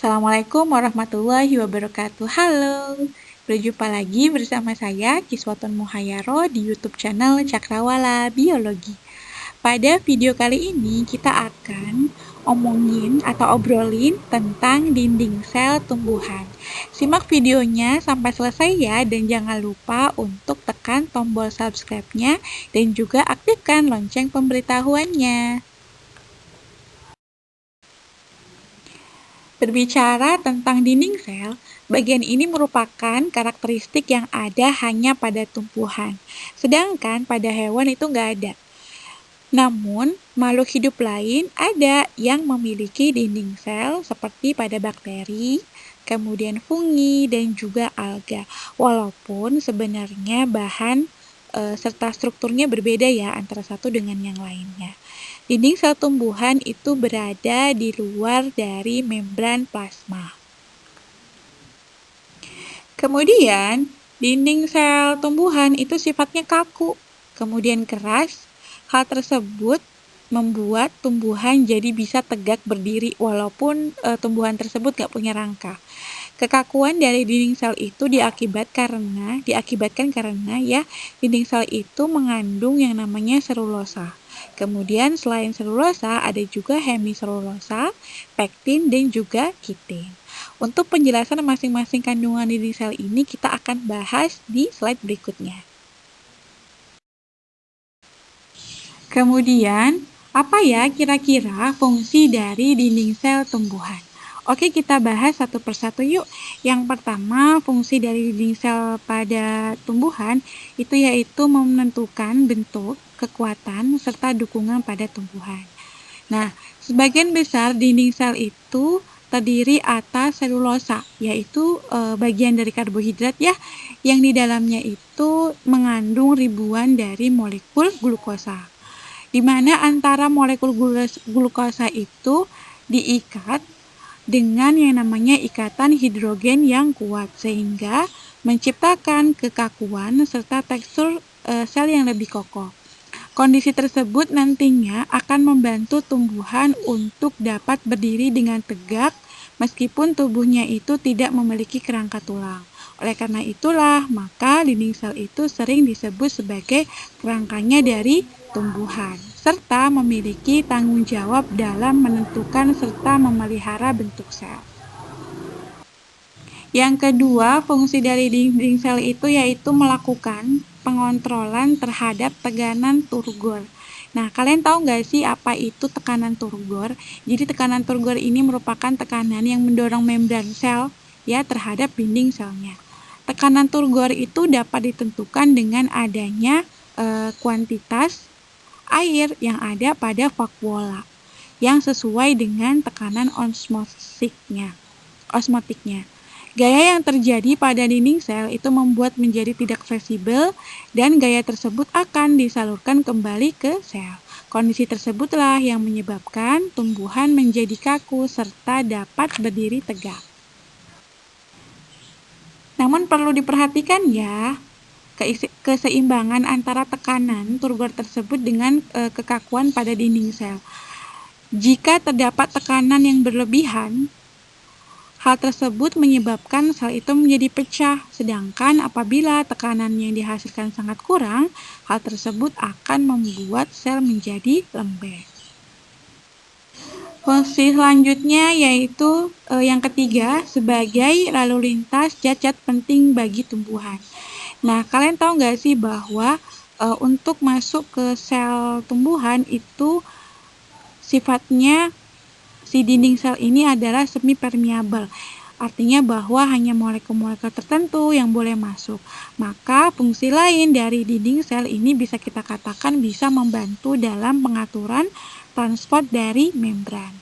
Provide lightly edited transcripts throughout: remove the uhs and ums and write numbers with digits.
Assalamualaikum warahmatullahi wabarakatuh. Halo, berjumpa lagi bersama saya Kiswatun Muhayaro di YouTube channel Cakrawala Biologi. Pada video kali ini kita akan omongin atau obrolin tentang dinding sel tumbuhan. Simak videonya sampai selesai ya, dan jangan lupa untuk tekan tombol subscribe-nya dan juga aktifkan lonceng pemberitahuannya. Berbicara tentang dinding sel, bagian ini merupakan karakteristik yang ada hanya pada tumbuhan, sedangkan pada hewan itu nggak ada. Namun, makhluk hidup lain ada yang memiliki dinding sel seperti pada bakteri, kemudian fungi, dan juga alga. Walaupun sebenarnya bahan serta strukturnya berbeda ya antara satu dengan yang lainnya. Dinding sel tumbuhan itu berada di luar dari membran plasma. Kemudian, dinding sel tumbuhan itu sifatnya kaku, kemudian keras. Hal tersebut membuat tumbuhan jadi bisa tegak berdiri walaupun tumbuhan tersebut gak punya rangka. Kekakuan dari dinding sel itu diakibatkan karena ya dinding sel itu mengandung yang namanya selulosa. Kemudian selain selulosa ada juga hemiselulosa, pektin, dan juga kitin. Untuk penjelasan masing-masing kandungan dinding sel ini kita akan bahas di slide berikutnya. Kemudian, apa ya kira-kira fungsi dari dinding sel tumbuhan? Oke, kita bahas satu persatu yuk. Yang pertama, fungsi dari dinding sel pada tumbuhan itu yaitu menentukan bentuk, kekuatan, serta dukungan pada tumbuhan. Nah, sebagian besar dinding sel itu terdiri atas selulosa, yaitu bagian dari karbohidrat ya, yang di dalamnya itu mengandung ribuan dari molekul glukosa. Di mana antara molekul glukosa itu diikat dengan yang namanya ikatan hidrogen yang kuat, sehingga menciptakan kekakuan serta tekstur sel yang lebih kokoh. Kondisi tersebut nantinya akan membantu tumbuhan untuk dapat berdiri dengan tegak meskipun tubuhnya itu tidak memiliki kerangka tulang. Oleh karena itulah, maka dinding sel itu sering disebut sebagai kerangkanya dari tumbuhan, serta memiliki tanggung jawab dalam menentukan serta memelihara bentuk sel. Yang kedua, fungsi dari dinding sel itu yaitu melakukan pengontrolan terhadap tekanan turgor. Nah, kalian tahu nggak sih apa itu tekanan turgor? Jadi tekanan turgor ini merupakan tekanan yang mendorong membran sel ya terhadap dinding selnya. Tekanan turgor itu dapat ditentukan dengan adanya kuantitas air yang ada pada vakuola yang sesuai dengan tekanan osmotiknya. Gaya yang terjadi pada dinding sel itu membuat menjadi tidak fleksibel dan gaya tersebut akan disalurkan kembali ke sel. Kondisi tersebutlah yang menyebabkan tumbuhan menjadi kaku serta dapat berdiri tegak. Namun perlu diperhatikan ya, keseimbangan antara tekanan turgor tersebut dengan kekakuan pada dinding sel. Jika terdapat tekanan yang berlebihan, hal tersebut menyebabkan sel itu menjadi pecah, sedangkan apabila tekanan yang dihasilkan sangat kurang, hal tersebut akan membuat sel menjadi lembek. Fungsi selanjutnya yaitu yang ketiga sebagai lalu lintas zat-zat penting bagi tumbuhan. Nah, kalian tahu nggak sih bahwa untuk masuk ke sel tumbuhan itu sifatnya si dinding sel ini adalah semi permeabel. Artinya bahwa hanya molekul-molekul tertentu yang boleh masuk. Maka fungsi lain dari dinding sel ini bisa kita katakan bisa membantu dalam pengaturan transport dari membran.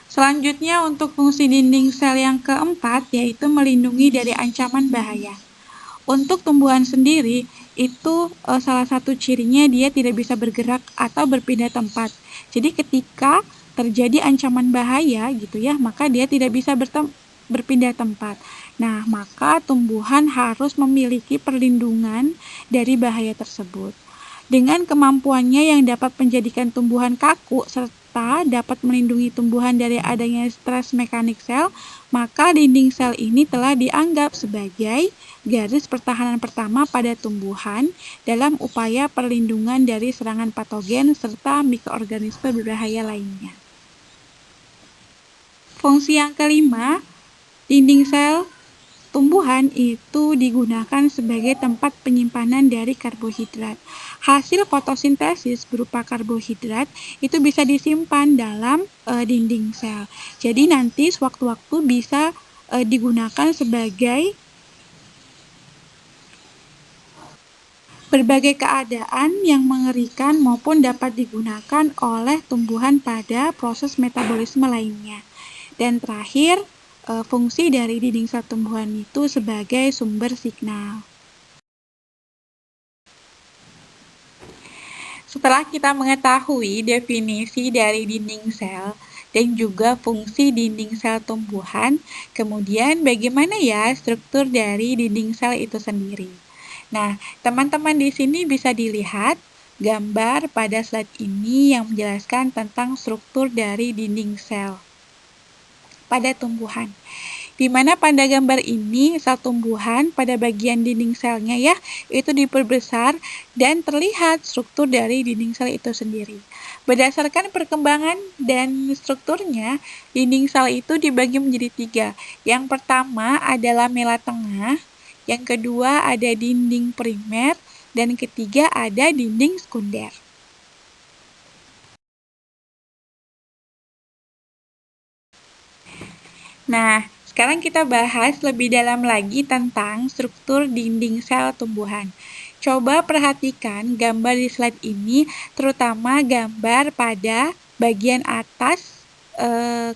Selanjutnya untuk fungsi dinding sel yang keempat yaitu melindungi dari ancaman bahaya. Untuk tumbuhan sendiri itu salah satu cirinya dia tidak bisa bergerak atau berpindah tempat. Jadi ketika terjadi ancaman bahaya gitu ya, maka dia tidak bisa berpindah tempat. Nah, maka tumbuhan harus memiliki perlindungan dari bahaya tersebut. Dengan kemampuannya yang dapat menjadikan tumbuhan kaku serta serta dapat melindungi tumbuhan dari adanya stres mekanik sel, maka dinding sel ini telah dianggap sebagai garis pertahanan pertama pada tumbuhan dalam upaya perlindungan dari serangan patogen serta mikroorganisme berbahaya lainnya. Fungsi yang kelima, dinding sel tumbuhan itu digunakan sebagai tempat penyimpanan dari karbohidrat. Hasil fotosintesis berupa karbohidrat itu bisa disimpan dalam dinding sel. Jadi nanti sewaktu-waktu bisa digunakan sebagai berbagai keadaan yang mengerikan maupun dapat digunakan oleh tumbuhan pada proses metabolisme lainnya. Dan terakhir, fungsi dari dinding sel tumbuhan itu sebagai sumber signal. Setelah kita mengetahui definisi dari dinding sel dan juga fungsi dinding sel tumbuhan, kemudian bagaimana ya struktur dari dinding sel itu sendiri? Nah, teman-teman di sini bisa dilihat gambar pada slide ini yang menjelaskan tentang struktur dari dinding sel pada tumbuhan. Di mana pada gambar ini sel tumbuhan pada bagian dinding selnya ya itu diperbesar dan terlihat struktur dari dinding sel itu sendiri. Berdasarkan perkembangan dan strukturnya, dinding sel itu dibagi menjadi 3. Yang pertama adalah lamela tengah, yang kedua ada dinding primer, dan ketiga ada dinding sekunder. Nah, sekarang kita bahas lebih dalam lagi tentang struktur dinding sel tumbuhan. Coba perhatikan gambar di slide ini, terutama gambar pada bagian atas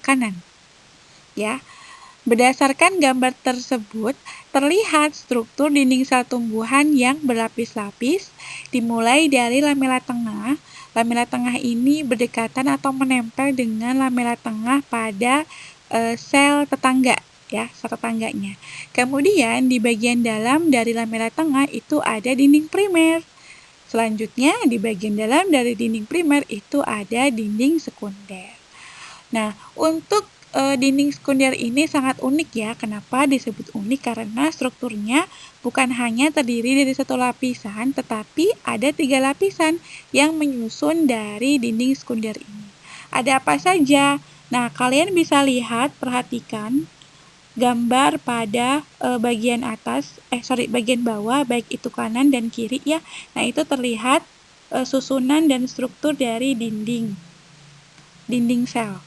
kanan. Ya. Berdasarkan gambar tersebut, terlihat struktur dinding sel tumbuhan yang berlapis-lapis, dimulai dari lamela tengah. Lamela tengah ini berdekatan atau menempel dengan lamela tengah pada sel tetangga, ya, sel tetangganya. Kemudian di bagian dalam dari lamela tengah itu ada dinding primer. Selanjutnya di bagian dalam dari dinding primer itu ada dinding sekunder. Nah, untuk dinding sekunder ini sangat unik ya. Kenapa disebut unik? Karena strukturnya bukan hanya terdiri dari satu lapisan, tetapi ada 3 lapisan yang menyusun dari dinding sekunder ini. Ada apa saja? Nah, kalian bisa lihat, perhatikan gambar pada bagian bagian bawah, baik itu kanan dan kiri ya. Nah, itu terlihat susunan dan struktur dari dinding sel.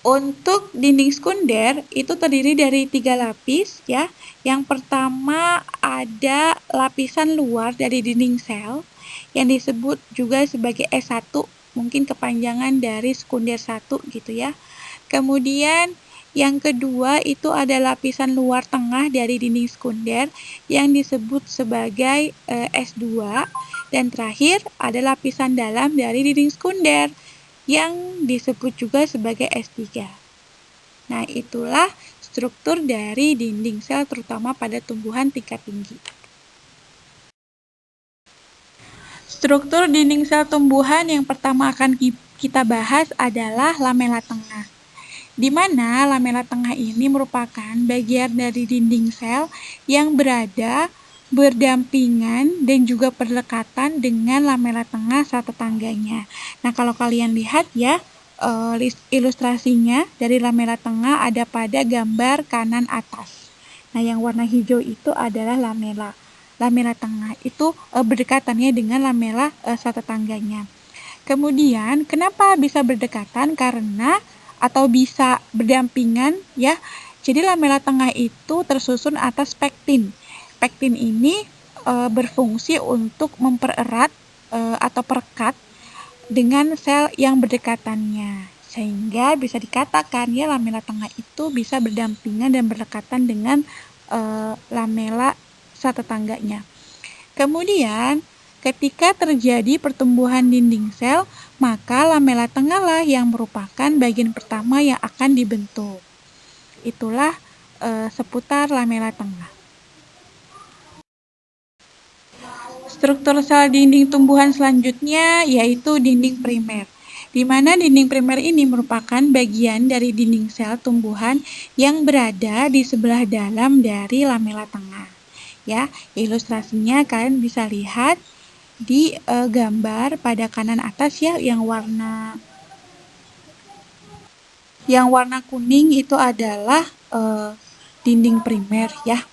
Untuk dinding sekunder itu terdiri dari 3 lapis ya. Yang pertama ada lapisan luar dari dinding sel yang disebut juga sebagai S1, mungkin kepanjangan dari sekunder 1 gitu ya. Kemudian yang kedua itu ada lapisan luar tengah dari dinding sekunder yang disebut sebagai S2, dan terakhir ada lapisan dalam dari dinding sekunder yang disebut juga sebagai S3. Nah, itulah struktur dari dinding sel terutama pada tumbuhan tingkat tinggi. Struktur dinding sel tumbuhan yang pertama akan kita bahas adalah lamela tengah, di mana lamela tengah ini merupakan bagian dari dinding sel yang berada berdampingan dan juga berdekatan dengan lamela tengah sel tetangganya. Nah, kalau kalian lihat ya, ilustrasinya dari lamela tengah ada pada gambar kanan atas. Nah, yang warna hijau itu adalah lamela tengah itu berdekatannya dengan lamela sel tetangganya. Kemudian kenapa bisa berdekatan? Karena atau bisa berdampingan ya. Jadi lamela tengah itu tersusun atas pektin. Pektin ini berfungsi untuk mempererat atau perekat dengan sel yang berdekatannya. Sehingga bisa dikatakan ya lamela tengah itu bisa berdampingan dan berdekatan dengan lamela sel tetangganya. Kemudian, ketika terjadi pertumbuhan dinding sel, maka lamela tengah lah yang merupakan bagian pertama yang akan dibentuk. Itulah seputar lamela tengah. Struktur sel dinding tumbuhan selanjutnya yaitu dinding primer, di mana dinding primer ini merupakan bagian dari dinding sel tumbuhan yang berada di sebelah dalam dari lamela tengah. Ya, ilustrasinya kalian bisa lihat di gambar pada kanan atas ya, yang warna kuning itu adalah dinding primer ya.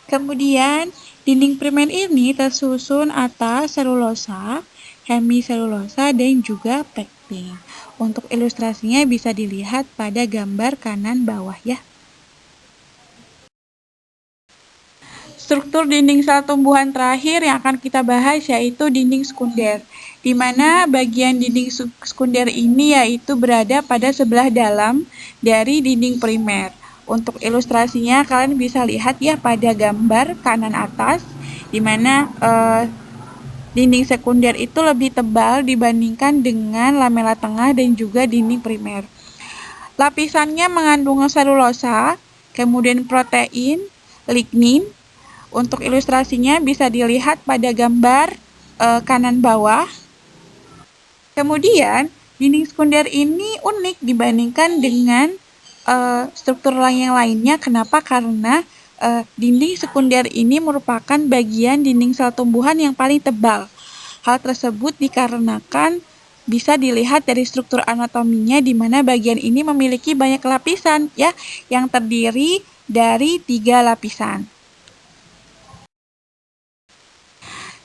Kemudian dinding primer ini tersusun atas selulosa, hemiselulosa, dan juga pektin. Untuk ilustrasinya bisa dilihat pada gambar kanan bawah ya. Struktur dinding sel tumbuhan terakhir yang akan kita bahas yaitu dinding sekunder, di mana bagian dinding sekunder ini yaitu berada pada sebelah dalam dari dinding primer. Untuk ilustrasinya kalian bisa lihat ya pada gambar kanan atas, di mana dinding sekunder itu lebih tebal dibandingkan dengan lamela tengah dan juga dinding primer. Lapisannya mengandung selulosa, kemudian protein, lignin. Untuk ilustrasinya bisa dilihat pada gambar kanan bawah. Kemudian dinding sekunder ini unik dibandingkan dengan struktur yang lainnya. Kenapa? Karena dinding sekunder ini merupakan bagian dinding sel tumbuhan yang paling tebal. Hal tersebut dikarenakan bisa dilihat dari struktur anatominya, di mana bagian ini memiliki banyak lapisan ya, yang terdiri dari 3 lapisan.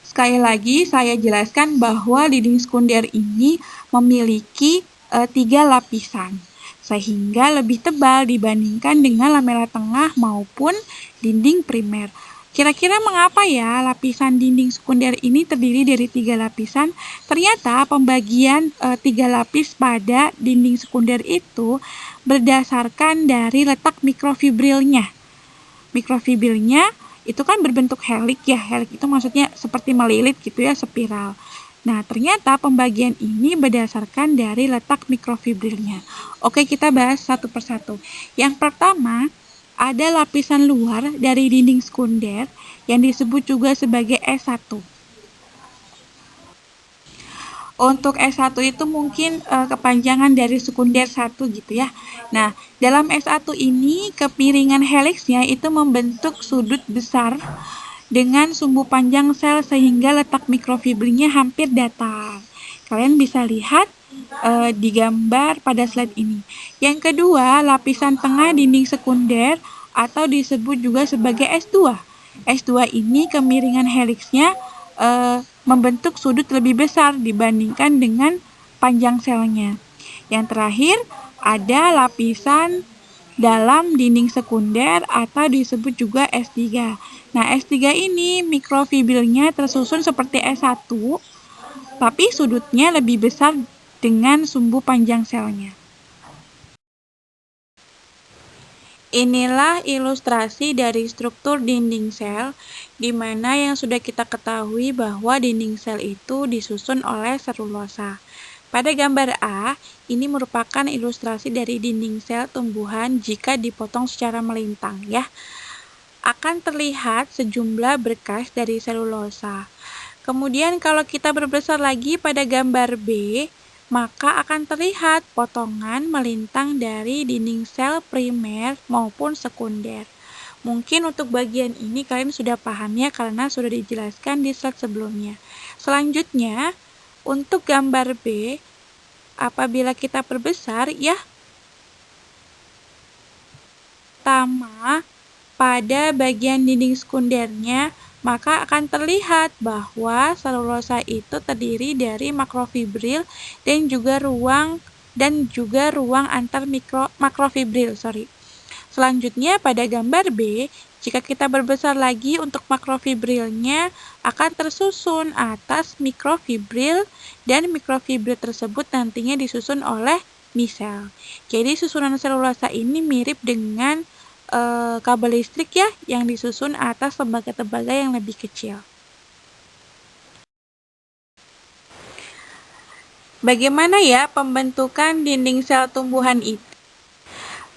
Sekali lagi saya jelaskan bahwa dinding sekunder ini memiliki 3 lapisan, sehingga lebih tebal dibandingkan dengan lamela tengah maupun dinding primer. Kira-kira mengapa ya lapisan dinding sekunder ini terdiri dari 3 lapisan? Ternyata pembagian 3 lapis pada dinding sekunder itu berdasarkan dari letak mikrofibrilnya. Mikrofibrilnya itu kan berbentuk helik ya. Helik itu maksudnya seperti melilit gitu ya, spiral. Nah, ternyata pembagian ini berdasarkan dari letak mikrofibrilnya. Oke, kita bahas satu persatu. Yang pertama, ada lapisan luar dari dinding sekunder yang disebut juga sebagai S1. Untuk S1 itu mungkin kepanjangan dari sekunder 1 gitu ya. Nah, dalam S1 ini kemiringan heliksnya itu membentuk sudut besar dengan sumbu panjang sel sehingga letak mikrofibrilnya hampir datar. Kalian bisa lihat di gambar pada slide ini. Yang kedua, lapisan tengah dinding sekunder atau disebut juga sebagai S2. S2 ini kemiringan heliksnya membentuk sudut lebih besar dibandingkan dengan panjang selnya. Yang terakhir, ada lapisan dalam dinding sekunder atau disebut juga S3. Nah, S3 ini mikrofibrilnya tersusun seperti S1, tapi sudutnya lebih besar dengan sumbu panjang selnya. Inilah ilustrasi dari struktur dinding sel, di mana yang sudah kita ketahui bahwa dinding sel itu disusun oleh selulosa. Pada gambar A, ini merupakan ilustrasi dari dinding sel tumbuhan jika dipotong secara melintang ya. Akan terlihat sejumlah berkas dari selulosa. Kemudian kalau kita berbesar lagi pada gambar B, maka akan terlihat potongan melintang dari dinding sel primer maupun sekunder. Mungkin untuk bagian ini kalian sudah paham ya, karena sudah dijelaskan di slide sebelumnya. Selanjutnya, untuk gambar B, apabila kita perbesar ya, pertama pada bagian dinding sekundernya, maka akan terlihat bahwa selulosa itu terdiri dari makrofibril dan juga ruang antar makrofibril. Selanjutnya pada gambar B, jika kita berbesar lagi untuk makrofibrilnya akan tersusun atas mikrofibril dan mikrofibril tersebut nantinya disusun oleh misel. Jadi susunan selulosa ini mirip dengan kabel listrik ya, yang disusun atas lembaga-lembaga yang lebih kecil. Bagaimana ya pembentukan dinding sel tumbuhan itu?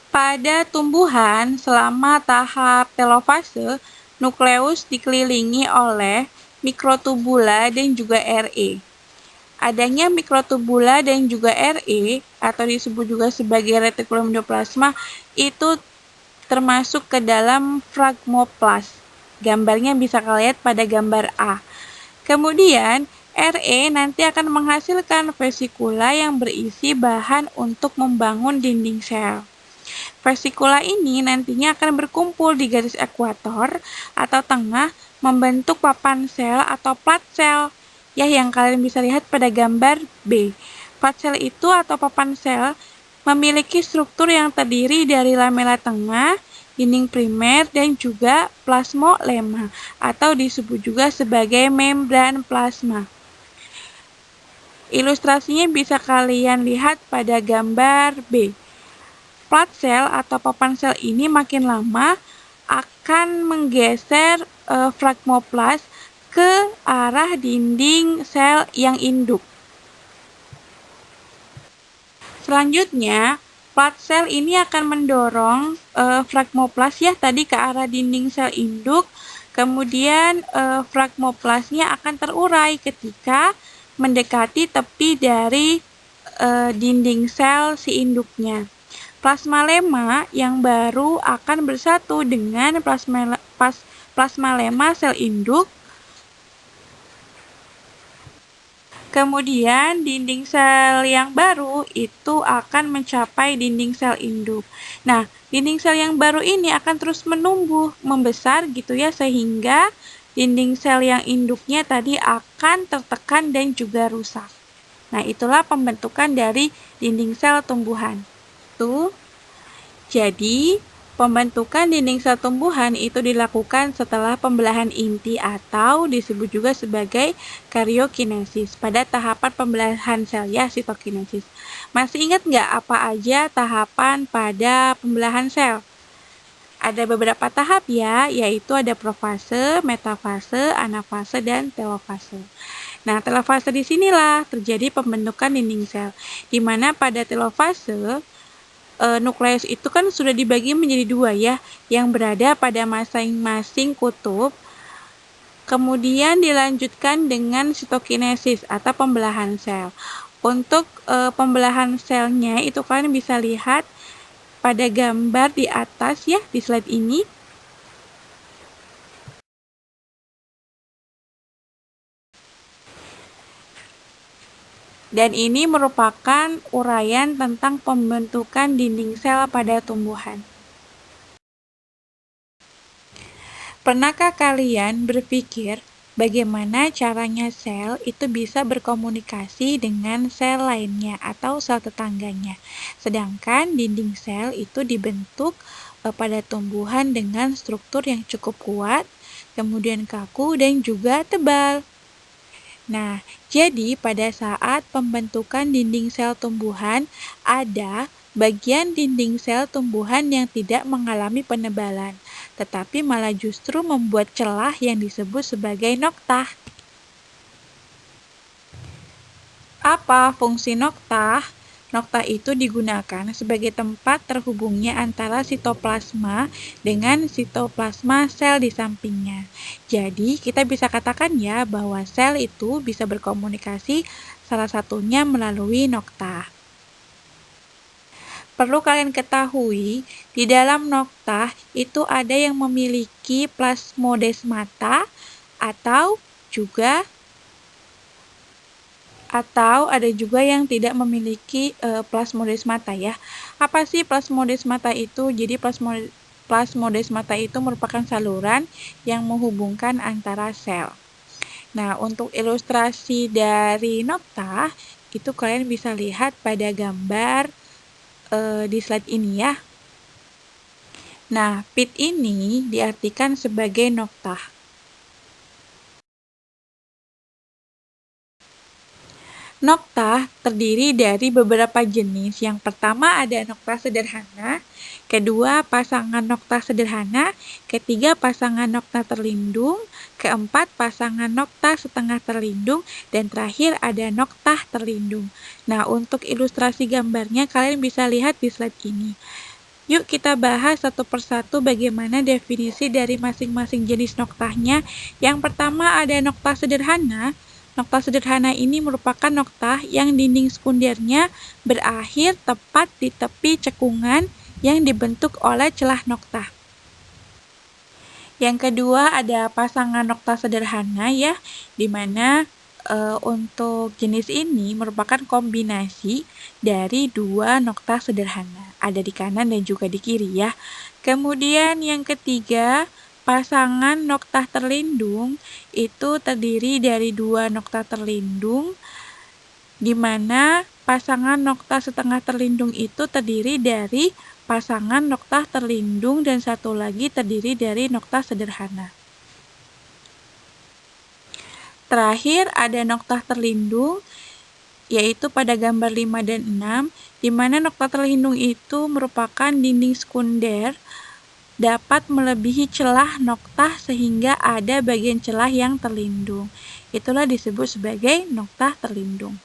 Pada tumbuhan, selama tahap telofase, nukleus dikelilingi oleh mikrotubula dan juga Re. Adanya mikrotubula dan juga Re atau disebut juga sebagai retikulum endoplasma itu termasuk ke dalam fragmoplas. Gambarnya bisa kalian lihat pada gambar A. Kemudian Re nanti akan menghasilkan vesikula yang berisi bahan untuk membangun dinding sel. Vesikula ini nantinya akan berkumpul di garis ekuator atau tengah membentuk papan sel atau plat sel ya yang kalian bisa lihat pada gambar B. Plat sel itu atau papan sel memiliki struktur yang terdiri dari lamela tengah, dinding primer, dan juga plasmolema atau disebut juga sebagai membran plasma. Ilustrasinya bisa kalian lihat pada gambar B. Plat sel atau papan sel ini makin lama akan menggeser fragmoplas ke arah dinding sel yang induk. Selanjutnya, plat sel ini akan mendorong fragmoplas ya tadi ke arah dinding sel induk. Kemudian fragmoplasnya akan terurai ketika mendekati tepi dari dinding sel si induknya. Plasmalema yang baru akan bersatu dengan plasmalema sel induk. Kemudian dinding sel yang baru itu akan mencapai dinding sel induk. Nah, dinding sel yang baru ini akan terus menumbuh, membesar gitu ya, sehingga dinding sel yang induknya tadi akan tertekan dan juga rusak. Nah, itulah pembentukan dari dinding sel tumbuhan. Jadi, pembentukan dinding sel tumbuhan itu dilakukan setelah pembelahan inti atau disebut juga sebagai karyokinesis pada tahapan pembelahan sel ya, sitokinesis. Masih ingat nggak apa aja tahapan pada pembelahan sel? Ada beberapa tahap ya, yaitu ada profase, metafase, anafase, dan telofase. Nah, telofase di sinilah terjadi pembentukan dinding sel, di mana pada telofase nukleus itu kan sudah dibagi menjadi dua ya, yang berada pada masing-masing kutub. Kemudian dilanjutkan dengan sitokinesis atau pembelahan sel. Untuk pembelahan selnya itu kalian bisa lihat pada gambar di atas ya, di slide ini. Dan ini merupakan uraian tentang pembentukan dinding sel pada tumbuhan. Pernahkah kalian berpikir bagaimana caranya sel itu bisa berkomunikasi dengan sel lainnya atau sel tetangganya? Sedangkan dinding sel itu dibentuk pada tumbuhan dengan struktur yang cukup kuat, kemudian kaku dan juga tebal. Nah, jadi pada saat pembentukan dinding sel tumbuhan, ada bagian dinding sel tumbuhan yang tidak mengalami penebalan, tetapi malah justru membuat celah yang disebut sebagai noktah. Apa fungsi noktah? Noktah itu digunakan sebagai tempat terhubungnya antara sitoplasma dengan sitoplasma sel di sampingnya. Jadi, kita bisa katakan ya bahwa sel itu bisa berkomunikasi salah satunya melalui noktah. Perlu kalian ketahui, di dalam noktah itu ada yang memiliki plasmodesmata atau ada juga yang tidak memiliki plasmodesmata ya. Apa sih plasmodesmata itu? Jadi plasmodesmata itu merupakan saluran yang menghubungkan antara sel. Nah, untuk ilustrasi dari noktah itu kalian bisa lihat pada gambar di slide ini ya. Nah, pit ini diartikan sebagai noktah. Noktah terdiri dari beberapa jenis. Yang pertama ada noktah sederhana, kedua pasangan noktah sederhana, ketiga pasangan noktah terlindung, keempat pasangan noktah setengah terlindung, dan terakhir ada noktah terlindung. Nah, untuk ilustrasi gambarnya kalian bisa lihat di slide ini. Yuk kita bahas satu persatu bagaimana definisi dari masing-masing jenis noktahnya. Yang pertama ada noktah sederhana. Noktah sederhana ini merupakan noktah yang dinding sekundernya berakhir tepat di tepi cekungan yang dibentuk oleh celah noktah. Yang kedua ada pasangan noktah sederhana ya, di mana untuk jenis ini merupakan kombinasi dari dua noktah sederhana. Ada di kanan dan juga di kiri ya. Kemudian yang ketiga, pasangan noktah terlindung itu terdiri dari dua noktah terlindung, di mana pasangan noktah setengah terlindung itu terdiri dari pasangan noktah terlindung dan satu lagi terdiri dari noktah sederhana. Terakhir ada noktah terlindung, yaitu pada gambar 5 dan 6, di mana noktah terlindung itu merupakan dinding sekunder dapat melebihi celah noktah sehingga ada bagian celah yang terlindung. Itulah disebut sebagai noktah terlindung.